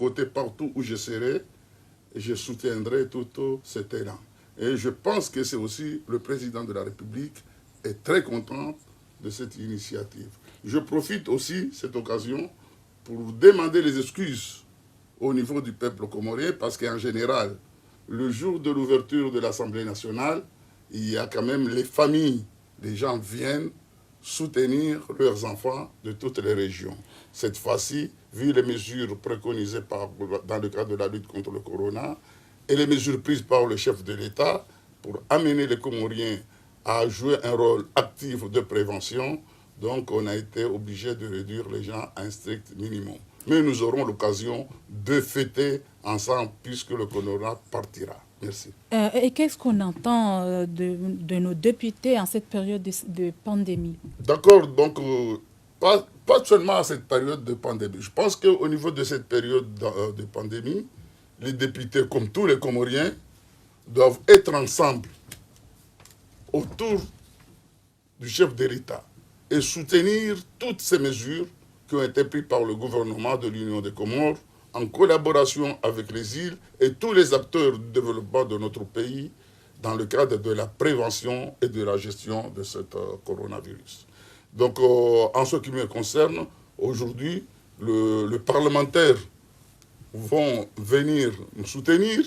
côté partout où je serai, je soutiendrai tout cet élan. Et je pense que c'est aussi le président de la République est très content de cette initiative. Je profite aussi de cette occasion pour demander les excuses au niveau du peuple comorien parce qu'en général, le jour de l'ouverture de l'Assemblée nationale, il y a quand même les familles. Les gens viennent soutenir leurs enfants de toutes les régions. Cette fois-ci, vu les mesures préconisées dans le cadre de la lutte contre le corona et les mesures prises par le chef de l'État pour amener les Comoriens à jouer un rôle actif de prévention, donc on a été obligé de réduire les gens à un strict minimum. Mais nous aurons l'occasion de fêter ensemble puisque le corona partira. Merci. Et qu'est-ce qu'on entend de nos députés en cette période de pandémie? D'accord, donc pas seulement à cette période de pandémie. Je pense qu'au niveau de cette période de pandémie, les députés, comme tous les Comoriens, doivent être ensemble autour du chef de l'État et soutenir toutes ces mesures qui ont été prises par le gouvernement de l'Union des Comores en collaboration avec les îles et tous les acteurs du développement de notre pays dans le cadre de la prévention et de la gestion de ce coronavirus. Donc, en ce qui me concerne, aujourd'hui, les parlementaires vont venir nous soutenir,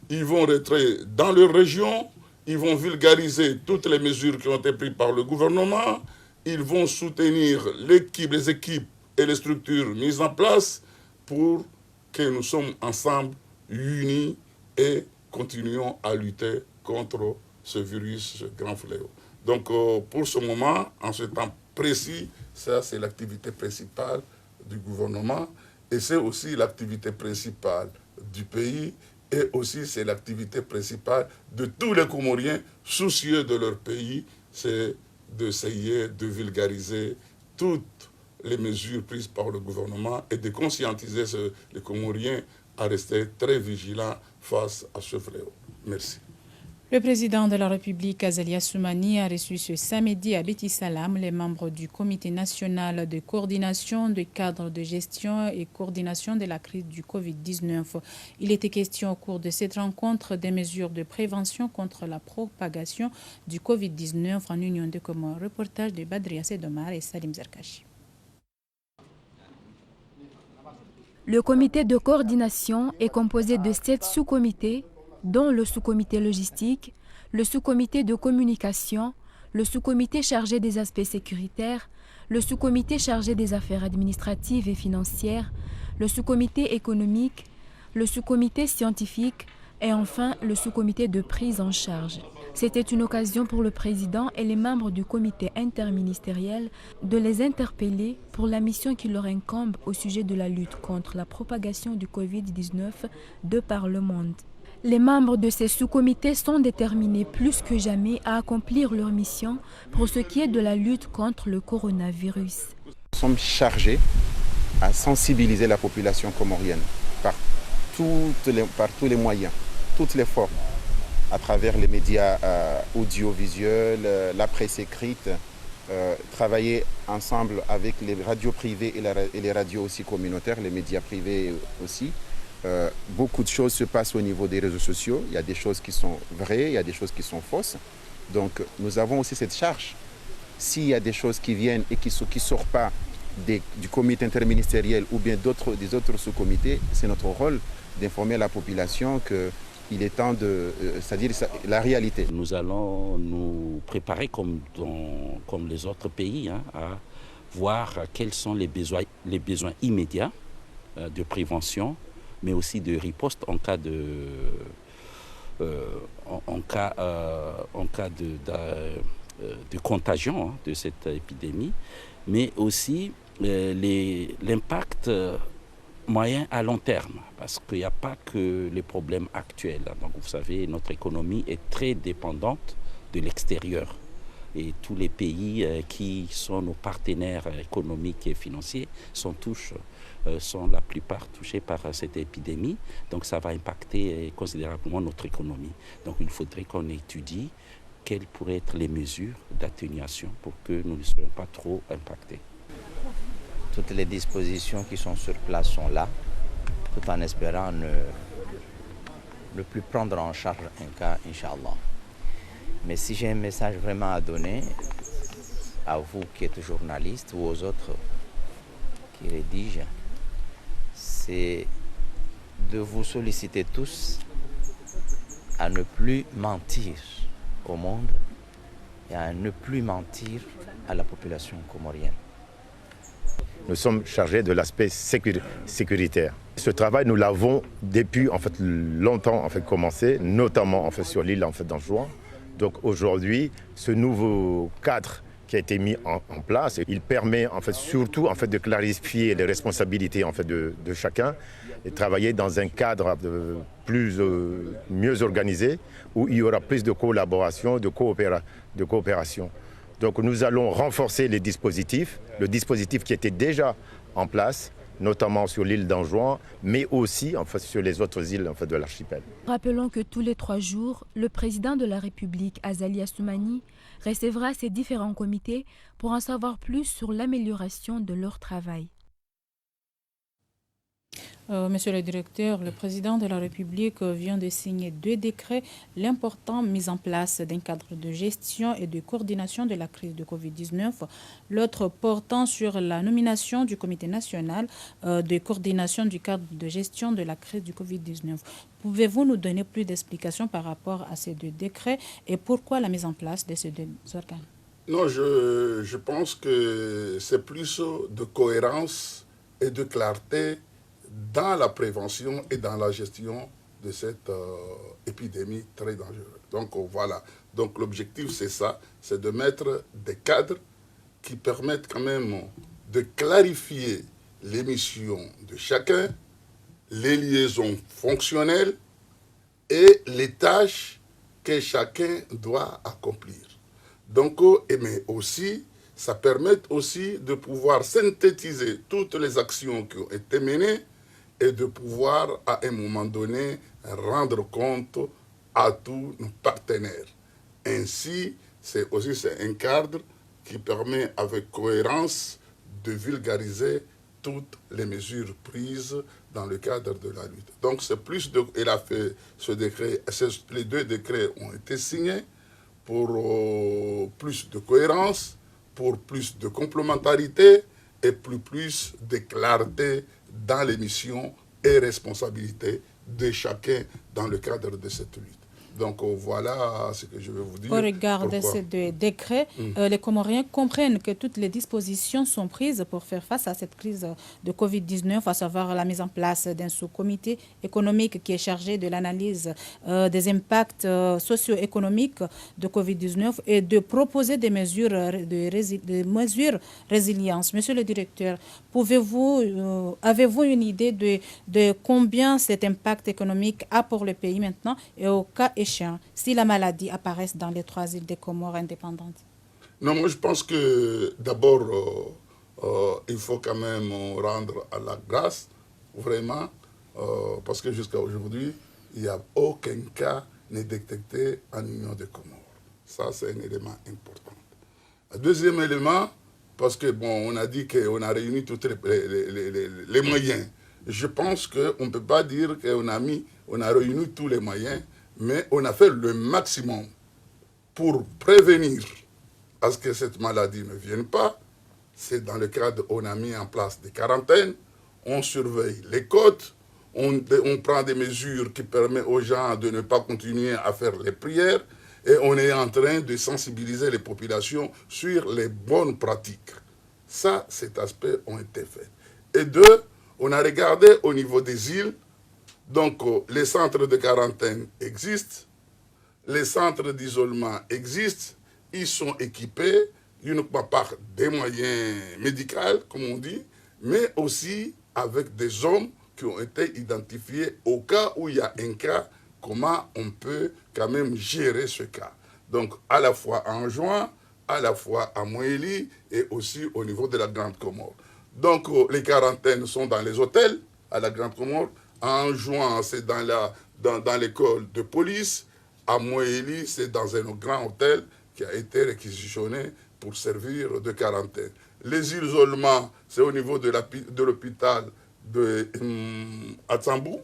ils vont rentrer dans leur région, ils vont vulgariser toutes les mesures qui ont été prises par le gouvernement, ils vont soutenir les équipes et les structures mises en place pour que nous sommes ensemble, unis et continuons à lutter contre ce virus, ce grand fléau. Donc pour ce moment, en ce temps précis, ça c'est l'activité principale du gouvernement et c'est aussi l'activité principale du pays et aussi c'est l'activité principale de tous les Comoriens soucieux de leur pays, c'est d'essayer de vulgariser toutes les mesures prises par le gouvernement et de conscientiser les Comoriens à rester très vigilants face à ce fléau. Merci. Le président de la République, Azali Assoumani, a reçu ce samedi à Beti Salam les membres du Comité national de coordination des cadres de gestion et coordination de la crise du Covid-19. Il était question au cours de cette rencontre des mesures de prévention contre la propagation du Covid-19 en Union des Comores. Reportage de Badria Sedomar et Salim Zarkachi. Le comité de coordination est composé de 7 sous-comités, dont le sous-comité logistique, le sous-comité de communication, le sous-comité chargé des aspects sécuritaires, le sous-comité chargé des affaires administratives et financières, le sous-comité économique, le sous-comité scientifique et enfin le sous-comité de prise en charge. C'était une occasion pour le président et les membres du comité interministériel de les interpeller pour la mission qui leur incombe au sujet de la lutte contre la propagation du Covid-19 de par le monde. Les membres de ces sous-comités sont déterminés plus que jamais à accomplir leur mission pour ce qui est de la lutte contre le coronavirus. Nous sommes chargés à sensibiliser la population comorienne par tous les moyens, toutes les formes, à travers les médias audiovisuels, la presse écrite, travailler ensemble avec les radios privées et les radios aussi communautaires, les médias privés aussi. Beaucoup de choses se passent au niveau des réseaux sociaux. Il y a des choses qui sont vraies, il y a des choses qui sont fausses. Donc nous avons aussi cette charge. S'il y a des choses qui viennent et qui ne sortent pas du comité interministériel ou bien des autres sous-comités, c'est notre rôle d'informer la population qu'il est temps c'est-à-dire la réalité. Nous allons nous préparer comme les autres pays à voir quels sont les besoins immédiats de prévention, mais aussi de riposte en cas de contagion de cette épidémie, mais aussi l'impact moyen à long terme, parce qu'il n'y a pas que les problèmes actuels. Donc vous savez, notre économie est très dépendante de l'extérieur. Et tous les pays qui sont nos partenaires économiques et financiers sont la plupart touchés par cette épidémie. Donc ça va impacter considérablement notre économie. Donc il faudrait qu'on étudie quelles pourraient être les mesures d'atténuation pour que nous ne soyons pas trop impactés. Toutes les dispositions qui sont sur place sont là. tout en espérant ne plus prendre en charge un cas, Inch'Allah. Mais si j'ai un message vraiment à donner à vous qui êtes journalistes ou aux autres qui rédigent, c'est de vous solliciter tous à ne plus mentir au monde et à ne plus mentir à la population comorienne. Nous sommes chargés de l'aspect sécuritaire. Ce travail, nous l'avons depuis longtemps commencé, notamment sur l'île d'Anjouan. Donc aujourd'hui, ce nouveau cadre qui a été mis en place, il permet surtout de clarifier les responsabilités de chacun et travailler dans un cadre mieux organisé où il y aura plus de collaboration, de coopération. Donc nous allons renforcer le dispositif qui était déjà en place, notamment sur l'île d'Anjouan, mais aussi sur les autres îles de l'archipel. Rappelons que tous les 3 jours, le président de la République, Azali Assoumani, recevra ces différents comités pour en savoir plus sur l'amélioration de leur travail. Monsieur le directeur, le président de la République vient de signer 2 décrets, l'important mise en place d'un cadre de gestion et de coordination de la crise de Covid-19, l'autre portant sur la nomination du Comité national de coordination du cadre de gestion de la crise du Covid-19. Pouvez-vous nous donner plus d'explications par rapport à ces 2 décrets et pourquoi la mise en place de ces 2 organes? Non, je pense que c'est plus de cohérence et de clarté dans la prévention et dans la gestion de cette épidémie très dangereuse. Donc voilà, donc l'objectif c'est ça, c'est de mettre des cadres qui permettent quand même de clarifier les missions de chacun, les liaisons fonctionnelles et les tâches que chacun doit accomplir. Donc, mais aussi, ça permet aussi de pouvoir synthétiser toutes les actions qui ont été menées et de pouvoir, à un moment donné, rendre compte à tous nos partenaires. Ainsi, c'est un cadre qui permet, avec cohérence, de vulgariser toutes les mesures prises dans le cadre de la lutte. Donc, c'est plus de... Il a fait ce décret, les 2 décrets ont été signés pour plus de cohérence, pour plus de complémentarité et plus de clarté dans les missions et responsabilités de chacun dans le cadre de cette lutte. Donc voilà ce que je veux vous dire. Au regard de ces 2 décrets, les Comoriens comprennent que toutes les dispositions sont prises pour faire face à cette crise de Covid-19, à savoir la mise en place d'un sous-comité économique qui est chargé de l'analyse des impacts socio-économiques de Covid-19 et de proposer des mesures de résilience. Monsieur le directeur, avez-vous une idée de combien cet impact économique a pour le pays maintenant et au cas échéant, si la maladie apparaît dans les 3 îles des Comores indépendantes? Non, moi je pense que d'abord, il faut quand même rendre à la grâce, vraiment, parce que jusqu'à aujourd'hui, il n'y a aucun cas n'est détecté en Union des Comores. Ça, c'est un élément important. Un deuxième élément, parce que bon, on a dit qu'on a réuni tous les moyens. Je pense qu'on ne peut pas dire qu'on a réuni tous les moyens, mais on a fait le maximum pour prévenir à ce que cette maladie ne vienne pas. C'est dans le cadre où on a mis en place des quarantaines, on surveille les côtes, on prend des mesures qui permettent aux gens de ne pas continuer à faire les prières et on est en train de sensibiliser les populations sur les bonnes pratiques. Ça, cet aspect ont été faits. Et 2, on a regardé au niveau des îles. Donc, les centres de quarantaine existent, les centres d'isolement existent, ils sont équipés, uniquement par des moyens médicaux, comme on dit, mais aussi avec des hommes qui ont été identifiés au cas où il y a un cas, comment on peut quand même gérer ce cas. Donc, à la fois à Anjouan, à la fois à Moélie et aussi au niveau de la Grande Comore. Donc, les quarantaines sont dans les hôtels à la Grande Comore. À Anjouan, c'est dans l'école de police. À Moélie, c'est dans un grand hôtel qui a été réquisitionné pour servir de quarantaine. Les isolements, c'est au niveau de l'hôpital de Atsambou.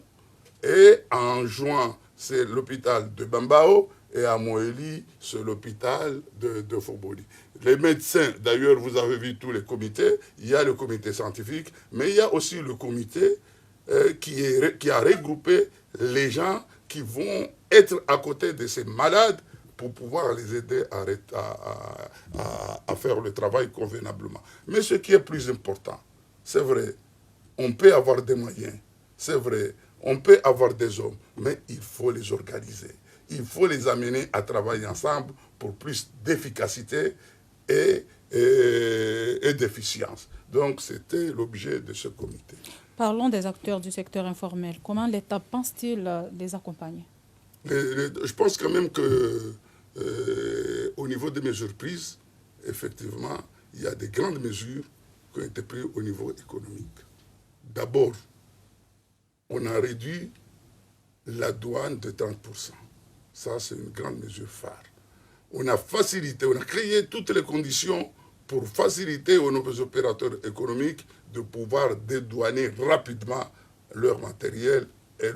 Et en juin, c'est l'hôpital de Bambao. Et à Moéli, c'est l'hôpital de Foboli. Les médecins, d'ailleurs, vous avez vu tous les comités. Il y a le comité scientifique, mais il y a aussi le comité qui a regroupé les gens qui vont être à côté de ces malades pour pouvoir les aider à faire le travail convenablement. Mais ce qui est plus important, c'est vrai, on peut avoir des moyens, c'est vrai, on peut avoir des hommes, mais il faut les organiser. Il faut les amener à travailler ensemble pour plus d'efficacité et d'efficience. Donc, c'était l'objet de ce comité. Parlons des acteurs du secteur informel. Comment l'État pense-t-il les accompagner? Je pense quand même que au niveau des mesures prises, effectivement, il y a des grandes mesures qui ont été prises au niveau économique. D'abord, on a réduit la douane de 30%. Ça, c'est une grande mesure phare. On a facilité, on a créé toutes les conditions pour faciliter aux nouveaux opérateurs économiques de pouvoir dédouaner rapidement leur matériel et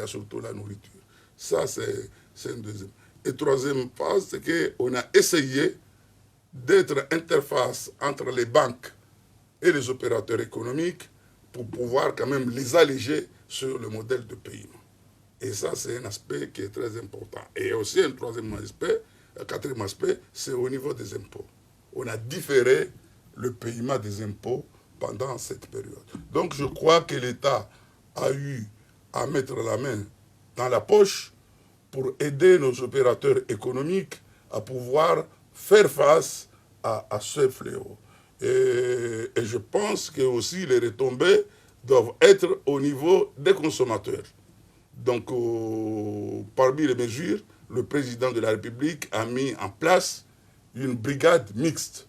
surtout la nourriture. Ça, c'est une deuxième. Et troisième phase, c'est qu'on a essayé d'être interface entre les banques et les opérateurs économiques pour pouvoir quand même les alléger sur le modèle de paiement. Et ça, c'est un aspect qui est très important. Et aussi un quatrième aspect, c'est au niveau des impôts. On a différé le paiement des impôts pendant cette période. Donc je crois que l'État a eu à mettre la main dans la poche pour aider nos opérateurs économiques à pouvoir faire face à ce fléau. Et je pense que aussi les retombées doivent être au niveau des consommateurs. Donc, parmi les mesures, le président de la République a mis en place une brigade mixte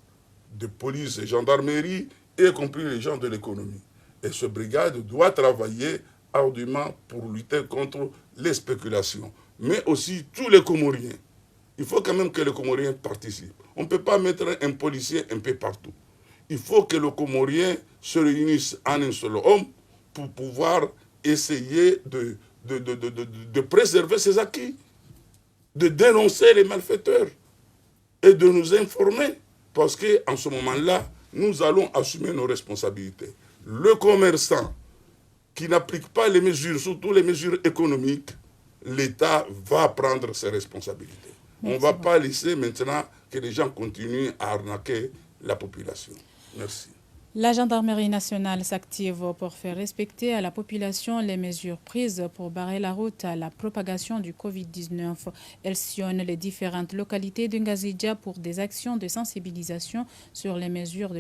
de police et gendarmerie, y compris les gens de l'économie. Et cette brigade doit travailler ardument pour lutter contre les spéculations. Mais aussi tous les Comoriens. Il faut quand même que les Comoriens participent. On ne peut pas mettre un policier un peu partout. Il faut que les Comoriens se réunissent en un seul homme pour pouvoir essayer de préserver ses acquis, de dénoncer les malfaiteurs et de nous informer. Parce qu'en ce moment-là, nous allons assumer nos responsabilités. Le commerçant qui n'applique pas les mesures, surtout les mesures économiques, l'État va prendre ses responsabilités. On ne va pas laisser maintenant que les gens continuent à arnaquer la population. Merci. La gendarmerie nationale s'active pour faire respecter à la population les mesures prises pour barrer la route à la propagation du Covid-19. Elle sillonne les différentes localités de Ngazidja pour des actions de sensibilisation sur des mesures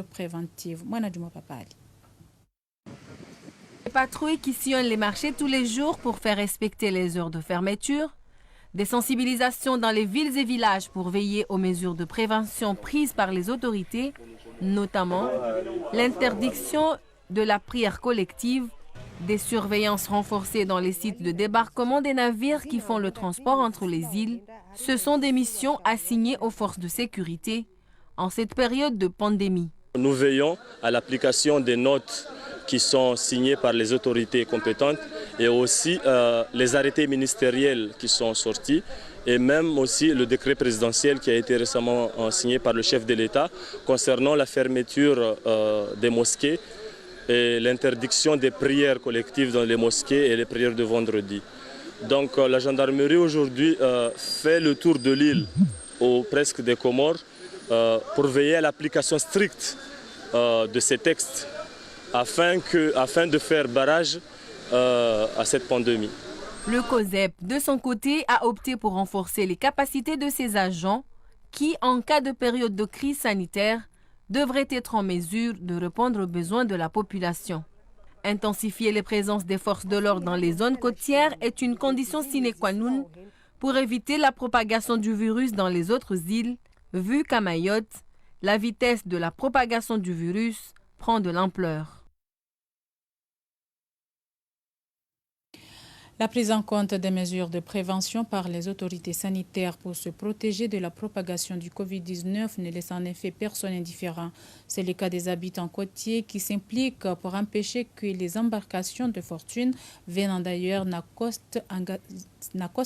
préventives. Mwanadjouma Papali. Des patrouilles qui sillonnent les marchés tous les jours pour faire respecter les heures de fermeture. Des sensibilisations dans les villes et villages pour veiller aux mesures de prévention prises par les autorités, notamment l'interdiction de la prière collective, des surveillances renforcées dans les sites de débarquement des navires qui font le transport entre les îles. Ce sont des missions assignées aux forces de sécurité en cette période de pandémie. Nous veillons à l'application des notes qui sont signées par les autorités compétentes et aussi les arrêtés ministériels qui sont sortis et même aussi le décret présidentiel qui a été récemment signé par le chef de l'État concernant la fermeture des mosquées et l'interdiction des prières collectives dans les mosquées et les prières de vendredi. Donc la gendarmerie aujourd'hui fait le tour de l'île ou presque des Comores pour veiller à l'application stricte de ces textes afin de faire barrage à cette pandémie. Le COSEP, de son côté, a opté pour renforcer les capacités de ses agents qui, en cas de période de crise sanitaire, devraient être en mesure de répondre aux besoins de la population. Intensifier les présences des forces de l'ordre dans les zones côtières est une condition sine qua non pour éviter la propagation du virus dans les autres îles, vu qu'à Mayotte, la vitesse de la propagation du virus prend de l'ampleur. La prise en compte des mesures de prévention par les autorités sanitaires pour se protéger de la propagation du Covid-19 ne laisse en effet personne indifférent. C'est le cas des habitants côtiers qui s'impliquent pour empêcher que les embarcations de fortune venant d'ailleurs n'accostent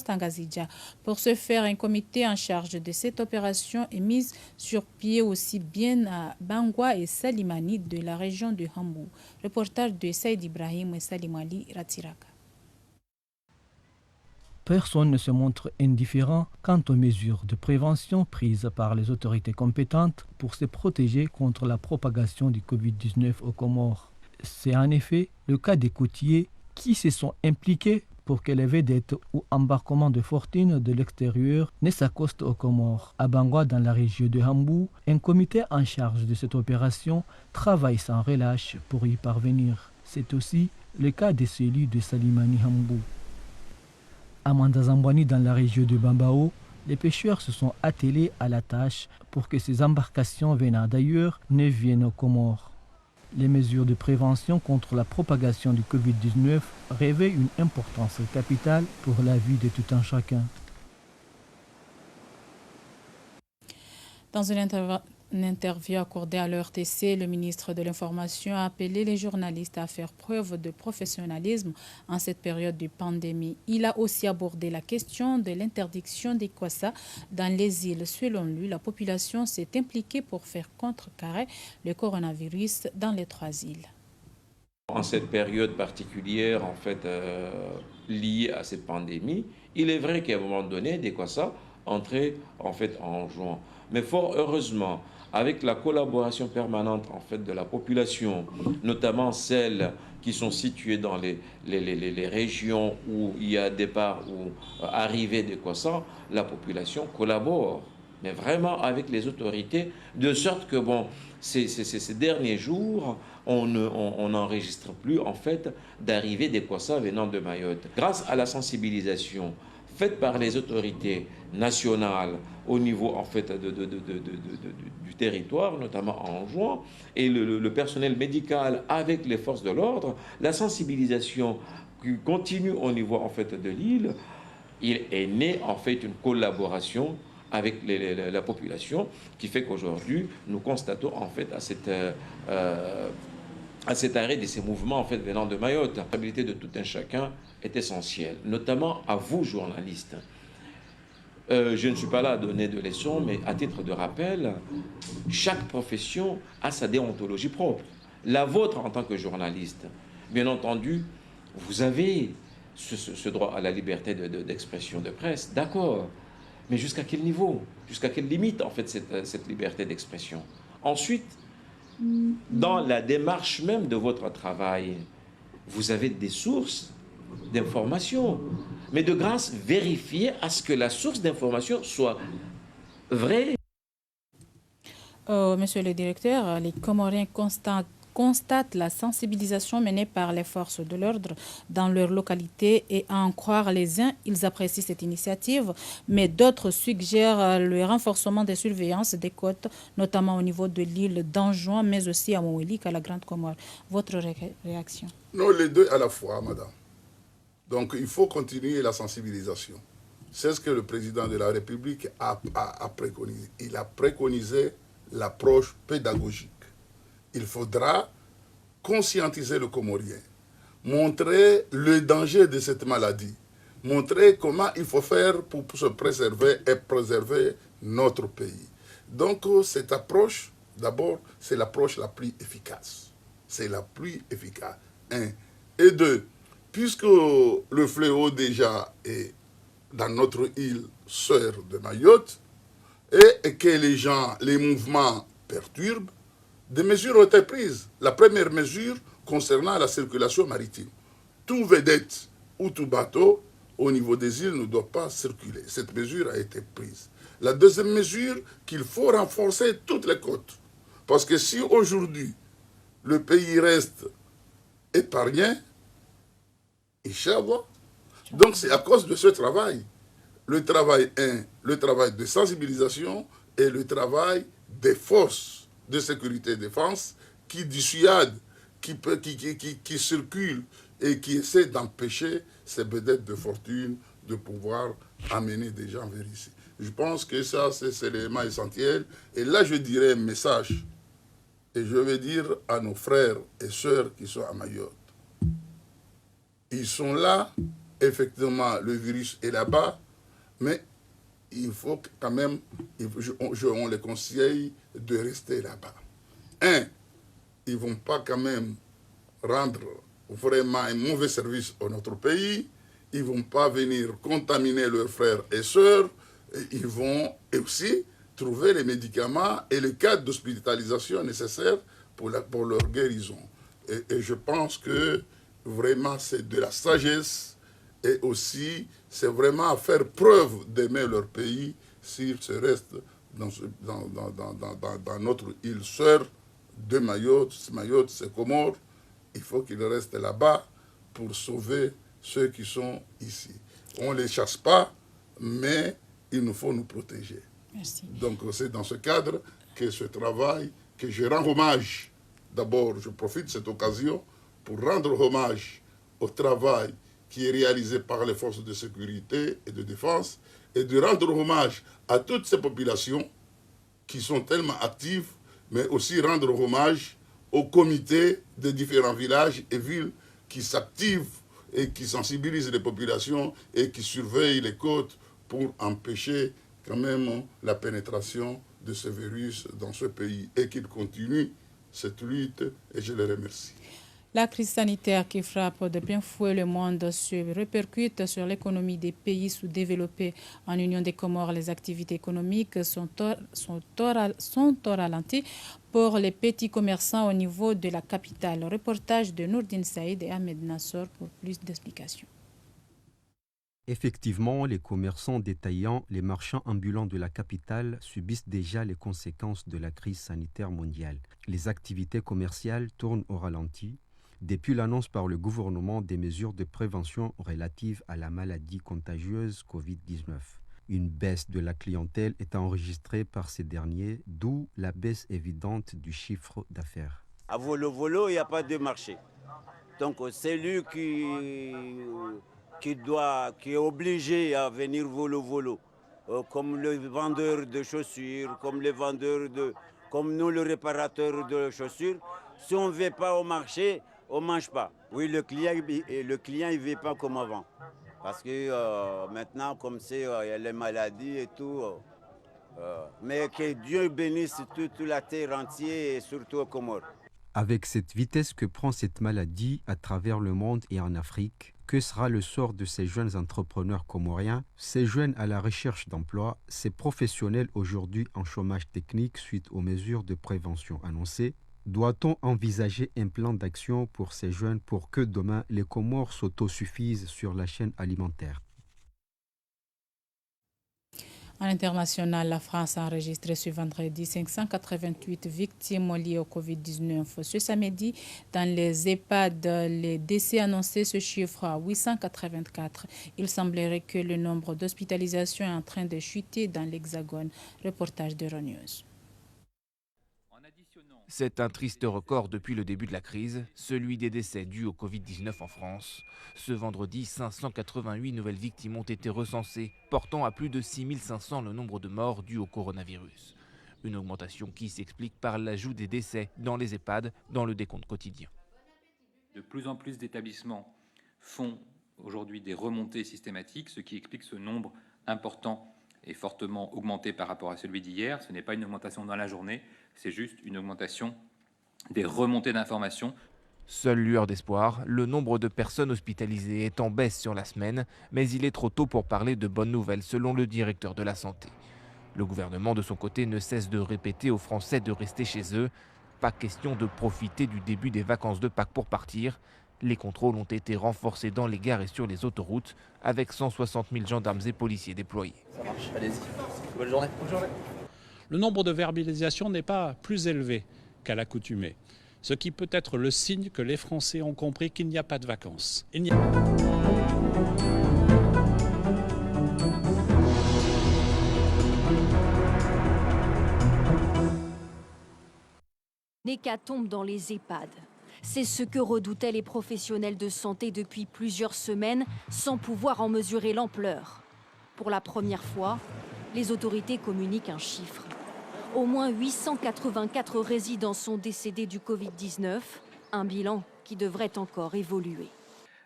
Ngazidja. Pour ce faire, un comité en charge de cette opération est mis sur pied aussi bien à Bangwa et Salimani de la région de Hambou. Reportage de Saïd Ibrahim et Salimali Ratiraka. Personne ne se montre indifférent quant aux mesures de prévention prises par les autorités compétentes pour se protéger contre la propagation du Covid-19 aux Comores. C'est en effet le cas des côtiers qui se sont impliqués pour que les vedettes ou embarquements de fortune de l'extérieur ne s'accostent aux Comores. À Bangwa, dans la région de Hambou, un comité en charge de cette opération travaille sans relâche pour y parvenir. C'est aussi le cas de celui de Salimani Hambou. À Mandazambwani, dans la région de Bambao, les pêcheurs se sont attelés à la tâche pour que ces embarcations venant d'ailleurs ne viennent aux Comores. Les mesures de prévention contre la propagation du Covid-19 revêtent une importance capitale pour la vie de tout un chacun. Dans une interview accordée à l'RTC, le ministre de l'Information a appelé les journalistes à faire preuve de professionnalisme en cette période de pandémie. Il a aussi abordé la question de l'interdiction des kwassa dans les îles. Selon lui, la population s'est impliquée pour faire contrecarrer le coronavirus dans les 3 îles. En cette période particulière, liée à cette pandémie, il est vrai qu'à un moment donné, des kwassa entraient en juin. Mais fort heureusement, avec la collaboration permanente de la population, notamment celles qui sont situées dans les régions où il y a départ ou arrivée des kwassa, la population collabore, mais vraiment avec les autorités, de sorte que ces derniers jours, on n'enregistre plus d'arrivée des kwassa venant de Mayotte. Grâce à la sensibilisation faite par les autorités nationales au niveau du territoire, notamment en juin, et le personnel médical avec les forces de l'ordre, la sensibilisation qui continue au niveau de l'île, il est né une collaboration avec la population qui fait qu'aujourd'hui nous constatons à cet arrêt de ces mouvements venant de Mayotte. La responsabilité de tout un chacun est essentielle, notamment à vous journalistes. Je ne suis pas là à donner de leçons, mais à titre de rappel, chaque profession a sa déontologie propre. La vôtre en tant que journaliste, bien entendu, vous avez ce droit à la liberté d'expression de presse, d'accord, mais jusqu'à quel niveau? Jusqu'à quelle limite cette liberté d'expression? Ensuite, dans la démarche même de votre travail, vous avez des sources d'information. Mais de grâce, vérifiez à ce que la source d'information soit vraie. Monsieur le directeur, les Comoriens constatent la sensibilisation menée par les forces de l'ordre dans leur localité et à en croire les uns, ils apprécient cette initiative, mais d'autres suggèrent le renforcement des surveillances des côtes, notamment au niveau de l'île d'Anjouan, mais aussi à Mouélik, à la Grande Comore. Votre réaction? Non, les deux à la fois, madame. Donc, il faut continuer la sensibilisation. C'est ce que le président de la République a préconisé. Il a préconisé l'approche pédagogique. Il faudra conscientiser le Comorien, montrer le danger de cette maladie, montrer comment il faut faire pour se préserver et préserver notre pays. Donc, cette approche, d'abord, c'est l'approche la plus efficace. C'est la plus efficace. 1. Et 2. Puisque le fléau déjà est dans notre île sœur de Mayotte et que les mouvements perturbent, des mesures ont été prises. La première mesure concernant la circulation maritime. Tout vedette ou tout bateau au niveau des îles ne doit pas circuler. Cette mesure a été prise. La deuxième mesure, qu'il faut renforcer toutes les côtes. Parce que si aujourd'hui le pays reste épargné, Inch'Allah. Donc c'est à cause de ce travail. Le travail de sensibilisation et le travail des forces de sécurité et défense qui dissuadent, qui circulent, et qui essaie d'empêcher ces vedettes de fortune de pouvoir amener des gens vers ici. Je pense que ça, c'est l'élément essentiel. Et là, je dirais un message, et je vais dire à nos frères et sœurs qui sont à Mayotte. Ils sont là, effectivement, le virus est là-bas, mais il faut quand même, on les conseille de rester là-bas. Ils ne vont pas quand même rendre vraiment un mauvais service à notre pays. Ils ne vont pas venir contaminer leurs frères et sœurs. Ils vont aussi trouver les médicaments et le cadre d'hospitalisation nécessaires pour leur guérison. Et je pense que vraiment c'est de la sagesse et aussi c'est vraiment à faire preuve d'aimer leur pays s'ils se restent dans notre île sœur de Mayotte. Mayotte, c'est Comores. Il faut qu'ils restent là-bas pour sauver ceux qui sont ici. On ne les chasse pas, mais il nous faut nous protéger. Merci. Donc c'est dans ce cadre que ce travail, que je rends hommage. D'abord, je profite de cette occasion pour rendre hommage au travail qui est réalisé par les forces de sécurité et de défense et de rendre hommage à toutes ces populations qui sont tellement actives, mais aussi rendre hommage aux comités des différents villages et villes qui s'activent et qui sensibilisent les populations et qui surveillent les côtes pour empêcher quand même la pénétration de ce virus dans ce pays et qu'ils continuent cette lutte et je les remercie. La crise sanitaire qui frappe de plein fouet le monde se répercute sur l'économie des pays sous-développés. En Union des Comores, les activités économiques sont au ralenti pour les petits commerçants au niveau de la capitale. Reportage de Nourdine Saïd et Ahmed Nassor pour plus d'explications. Effectivement, les commerçants détaillants, les marchands ambulants de la capitale subissent déjà les conséquences de la crise sanitaire mondiale. Les activités commerciales tournent au ralenti depuis l'annonce par le gouvernement des mesures de prévention relatives à la maladie contagieuse Covid-19. Une baisse de la clientèle est enregistrée par ces derniers, d'où la baisse évidente du chiffre d'affaires. À Volo, il n'y a pas de marché. Donc c'est lui qui est obligé à venir Volo. Comme le vendeur de chaussures, comme nous le réparateur de chaussures. Si on ne va pas au marché, on ne mange pas. Oui, le client il ne vit pas comme avant. Parce que maintenant, comme c'est, il y a les maladies et tout. Mais que Dieu bénisse toute la terre entière et surtout aux Comores. Avec cette vitesse que prend cette maladie à travers le monde et en Afrique, que sera le sort de ces jeunes entrepreneurs comoriens, ces jeunes à la recherche d'emploi, ces professionnels aujourd'hui en chômage technique suite aux mesures de prévention annoncées? Doit-on envisager un plan d'action pour ces jeunes pour que demain les Comores s'autosuffisent sur la chaîne alimentaire? À l'international, la France a enregistré ce vendredi 588 victimes liées au Covid-19. Ce samedi, dans les EHPAD, les décès annoncés se chiffrent à 884. Il semblerait que le nombre d'hospitalisations est en train de chuter dans l'Hexagone. Reportage de Ronews. C'est un triste record depuis le début de la crise, celui des décès dus au Covid-19 en France. Ce vendredi, 588 nouvelles victimes ont été recensées, portant à plus de 6500 le nombre de morts dus au coronavirus. Une augmentation qui s'explique par l'ajout des décès dans les EHPAD dans le décompte quotidien. De plus en plus d'établissements font aujourd'hui des remontées systématiques, ce qui explique ce nombre important et fortement augmenté par rapport à celui d'hier. Ce n'est pas une augmentation dans la journée, c'est juste une augmentation des remontées d'informations. Seule lueur d'espoir, le nombre de personnes hospitalisées est en baisse sur la semaine, mais il est trop tôt pour parler de bonnes nouvelles selon le directeur de la Santé. Le gouvernement de son côté ne cesse de répéter aux Français de rester chez eux. Pas question de profiter du début des vacances de Pâques pour partir. Les contrôles ont été renforcés dans les gares et sur les autoroutes avec 160 000 gendarmes et policiers déployés. Ça marche, allez-y. Bonne journée. Bonne journée. Le nombre de verbalisations n'est pas plus élevé qu'à l'accoutumée, ce qui peut être le signe que les Français ont compris qu'il n'y a pas de vacances. L'hécatombe dans les EHPAD. C'est ce que redoutaient les professionnels de santé depuis plusieurs semaines, sans pouvoir en mesurer l'ampleur. Pour la première fois, les autorités communiquent un chiffre. Au moins 884 résidents sont décédés du Covid-19, un bilan qui devrait encore évoluer.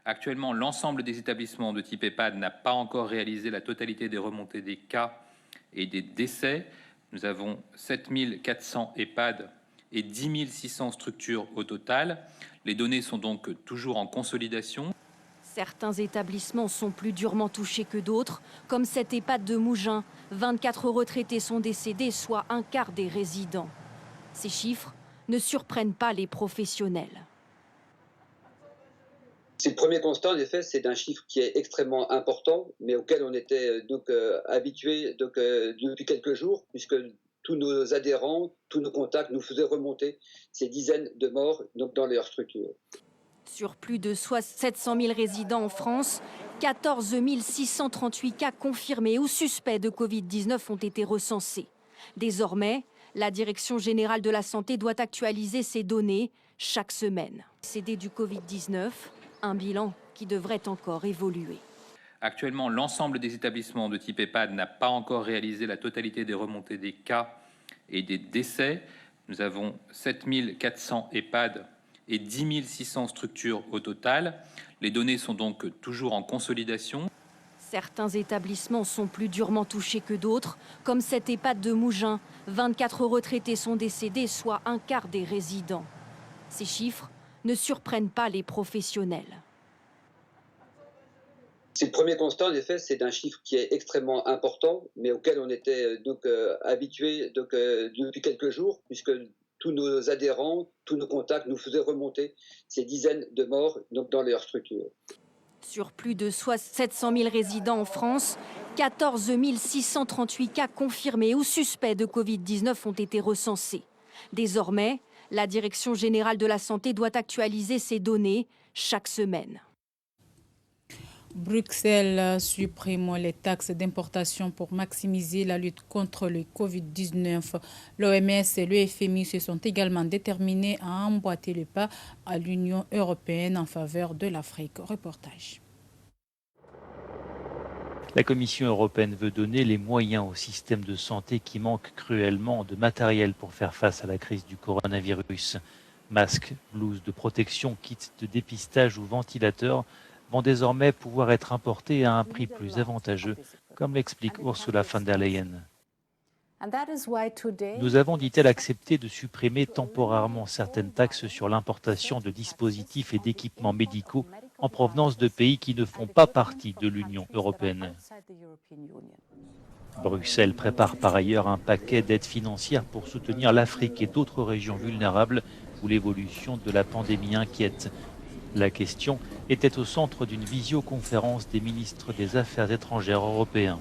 Actuellement, l'ensemble des établissements de type EHPAD n'a pas encore réalisé la totalité des remontées des cas et des décès. Nous avons 7400 EHPAD et 10 600 structures au total. Les données sont donc toujours en consolidation. Certains établissements sont plus durement touchés que d'autres, comme cet EHPAD de Mougins. 24 retraités sont décédés, soit un quart des résidents. Ces chiffres ne surprennent pas les professionnels. C'est le premier constat, en effet, c'est d'un chiffre qui est extrêmement important, mais auquel on était habitués depuis quelques jours, puisque tous nos adhérents, tous nos contacts nous faisaient remonter ces dizaines de morts dans leurs structures. Sur plus de 700 000 résidents en France, 14 638 cas confirmés ou suspects de Covid-19 ont été recensés. Désormais, la Direction générale de la santé doit actualiser ces données chaque semaine. Décédés du Covid-19, un bilan qui devrait encore évoluer. Actuellement, l'ensemble des établissements de type EHPAD n'a pas encore réalisé la totalité des remontées des cas et des décès. Nous avons 7400 EHPAD et 10 600 structures au total. Les données sont donc toujours en consolidation. Certains établissements sont plus durement touchés que d'autres, comme cet EHPAD de Mougins. 24 retraités sont décédés, soit un quart des résidents. Ces chiffres ne surprennent pas les professionnels. C'est le premier constat, en effet, c'est d'un chiffre qui est extrêmement important, mais auquel on était habitués depuis quelques jours, puisque tous nos adhérents, tous nos contacts nous faisaient remonter ces dizaines de morts dans leurs structures. Sur plus de 700 000 résidents en France, 14 638 cas confirmés ou suspects de Covid-19 ont été recensés. Désormais, la Direction générale de la santé doit actualiser ces données chaque semaine. Bruxelles supprime les taxes d'importation pour maximiser la lutte contre le Covid-19. L'OMS et le FMI se sont également déterminés à emboîter le pas à l'Union européenne en faveur de l'Afrique. Reportage. La Commission européenne veut donner les moyens au système de santé qui manque cruellement de matériel pour faire face à la crise du coronavirus. Masques, blouses de protection, kits de dépistage ou ventilateurs vont désormais pouvoir être importés à un prix plus avantageux, comme l'explique Ursula von der Leyen. Nous avons, dit-elle, accepté de supprimer temporairement certaines taxes sur l'importation de dispositifs et d'équipements médicaux en provenance de pays qui ne font pas partie de l'Union européenne. Bruxelles prépare par ailleurs un paquet d'aides financières pour soutenir l'Afrique et d'autres régions vulnérables où l'évolution de la pandémie inquiète. La question était au centre d'une visioconférence des ministres des Affaires étrangères européens.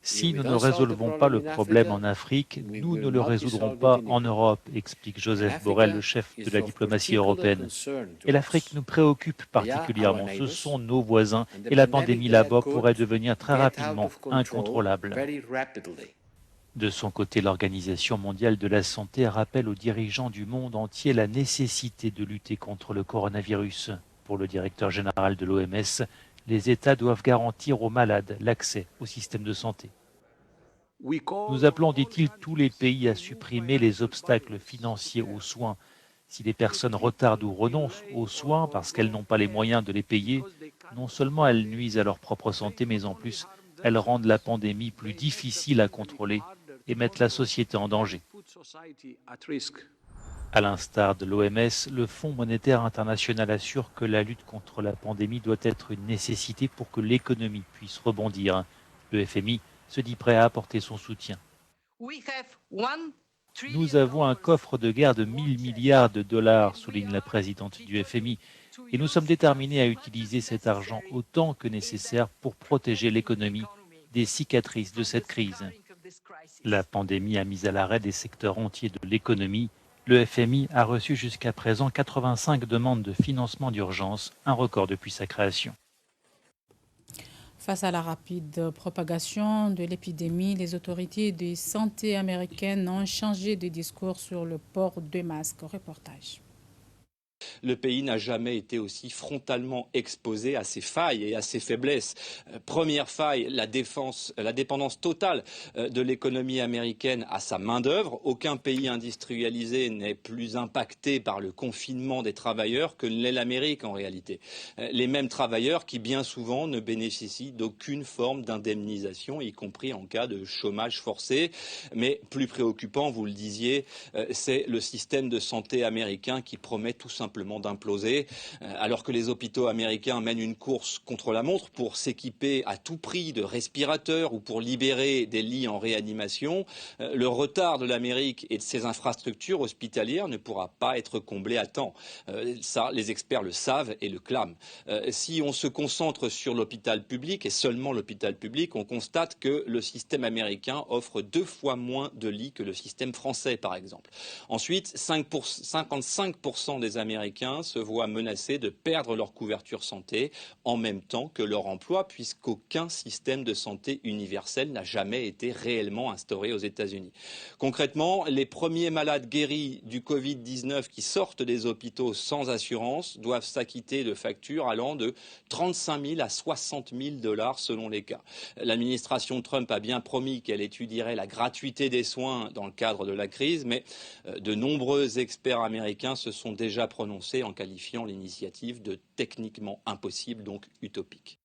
Si nous ne résolvons pas le problème en Afrique, nous ne le résoudrons pas en Europe, explique Joseph Borrell, le chef de la diplomatie européenne. Et l'Afrique nous préoccupe particulièrement. Ce sont nos voisins et la pandémie là-bas pourrait devenir très rapidement incontrôlable. De son côté, l'Organisation mondiale de la santé rappelle aux dirigeants du monde entier la nécessité de lutter contre le coronavirus. Pour le directeur général de l'OMS, les États doivent garantir aux malades l'accès au système de santé. Nous appelons, dit-il, tous les pays à supprimer les obstacles financiers aux soins. Si les personnes retardent ou renoncent aux soins parce qu'elles n'ont pas les moyens de les payer, non seulement elles nuisent à leur propre santé, mais en plus, elles rendent la pandémie plus difficile à contrôler et mettent la société en danger. À l'instar de l'OMS, le Fonds monétaire international assure que la lutte contre la pandémie doit être une nécessité pour que l'économie puisse rebondir. Le FMI se dit prêt à apporter son soutien. Nous avons un coffre de guerre de 1 000 milliards de dollars, souligne la présidente du FMI, et nous sommes déterminés à utiliser cet argent autant que nécessaire pour protéger l'économie des cicatrices de cette crise. La pandémie a mis à l'arrêt des secteurs entiers de l'économie. Le FMI a reçu jusqu'à présent 85 demandes de financement d'urgence, un record depuis sa création. Face à la rapide propagation de l'épidémie, les autorités de santé américaines ont changé de discours sur le port de masques. Reportage. Le pays n'a jamais été aussi frontalement exposé à ses failles et à ses faiblesses. Première faille, la dépendance totale de l'économie américaine à sa main-d'œuvre. Aucun pays industrialisé n'est plus impacté par le confinement des travailleurs que l'est l'Amérique en réalité. Les mêmes travailleurs qui bien souvent ne bénéficient d'aucune forme d'indemnisation, y compris en cas de chômage forcé. Mais plus préoccupant, vous le disiez, c'est le système de santé américain qui promet tout simplement d'imploser, alors que les hôpitaux américains mènent une course contre la montre pour s'équiper à tout prix de respirateurs ou pour libérer des lits en réanimation. Le retard de l'Amérique et de ses infrastructures hospitalières ne pourra pas être comblé à temps. Ça, les experts le savent et le clament. Si on se concentre sur l'hôpital public et seulement l'hôpital public, on constate que le système américain offre 2 fois moins de lits que le système français, par exemple. Ensuite, 55% des Américains se voient menacés de perdre leur couverture santé en même temps que leur emploi, puisqu'aucun système de santé universel n'a jamais été réellement instauré aux États-Unis. Concrètement, les premiers malades guéris du Covid-19 qui sortent des hôpitaux sans assurance doivent s'acquitter de factures allant de 35 000 à 60 000 $ selon les cas. L'administration Trump a bien promis qu'elle étudierait la gratuité des soins dans le cadre de la crise, mais de nombreux experts américains se sont déjà prononcés en qualifiant l'initiative de techniquement impossible, donc utopique.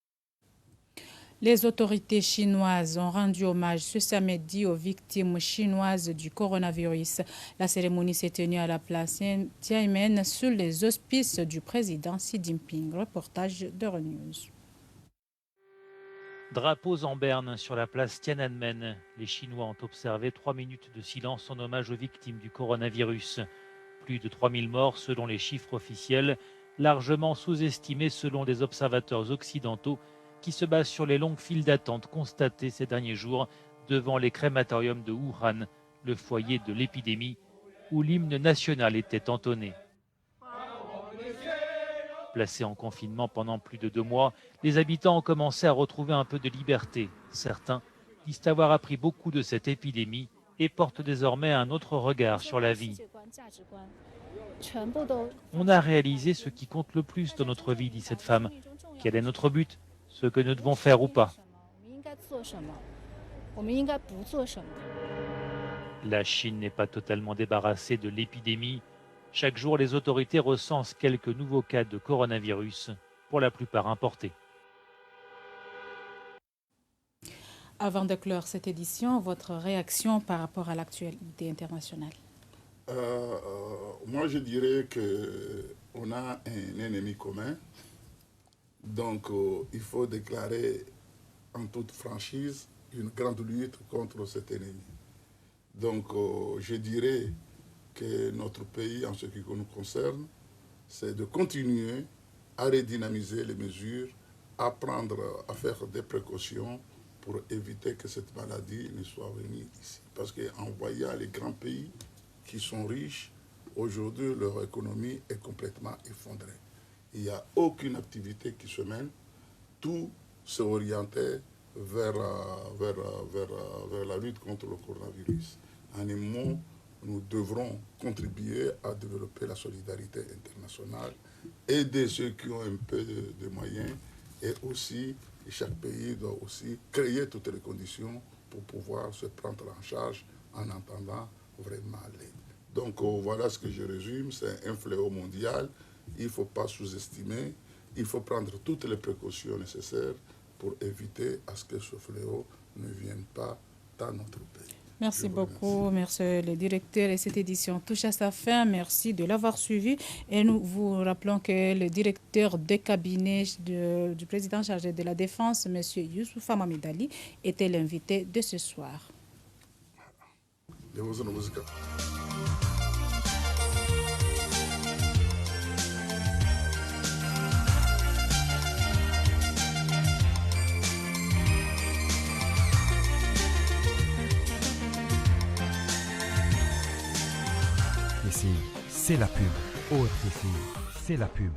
Les autorités chinoises ont rendu hommage ce samedi aux victimes chinoises du coronavirus. La cérémonie s'est tenue à la place Tiananmen sous les auspices du président Xi Jinping. Reportage d'Euronews. Drapeaux en berne sur la place Tiananmen. Les Chinois ont observé 3 minutes de silence en hommage aux victimes du coronavirus. Plus de 3000 morts selon les chiffres officiels, largement sous-estimés selon des observateurs occidentaux qui se basent sur les longues files d'attente constatées ces derniers jours devant les crématoriums de Wuhan, le foyer de l'épidémie, où l'hymne national était entonné. Placés en confinement pendant plus de 2 mois, les habitants ont commencé à retrouver un peu de liberté. Certains disent avoir appris beaucoup de cette épidémie et portent désormais un autre regard sur la vie. On a réalisé ce qui compte le plus dans notre vie, dit cette femme. Quel est notre but? Ce que nous devons faire ou pas. La Chine n'est pas totalement débarrassée de l'épidémie. Chaque jour, les autorités recensent quelques nouveaux cas de coronavirus, pour la plupart importés. Avant de clore cette édition, votre réaction par rapport à l'actualité internationale? Moi, je dirais qu'on a un ennemi commun. Donc, il faut déclarer en toute franchise une grande lutte contre cet ennemi. Donc, je dirais que notre pays, en ce qui nous concerne, c'est de continuer à redynamiser les mesures, à faire des précautions pour éviter que cette maladie ne soit venue ici. Parce qu'en voyant les grands pays qui sont riches, aujourd'hui, leur économie est complètement effondrée. Il n'y a aucune activité qui se mène. Tout s'est orienté vers la lutte contre le coronavirus. En un mot, nous devrons contribuer à développer la solidarité internationale, aider ceux qui ont un peu de moyens, et aussi, chaque pays doit aussi créer toutes les conditions pour pouvoir se prendre en charge en attendant vraiment l'aide. Donc voilà ce que je résume, c'est un fléau mondial, il ne faut pas sous-estimer, il faut prendre toutes les précautions nécessaires pour éviter à ce que ce fléau ne vienne pas dans notre pays. Merci beaucoup, merci le directeur. Et cette édition touche à sa fin. Merci de l'avoir suivi. Et nous vous rappelons que le directeur de cabinet du président chargé de la Défense, M. Youssoufa Mamidali, était l'invité de ce soir. C'est la pub. Oh, c'est la pub.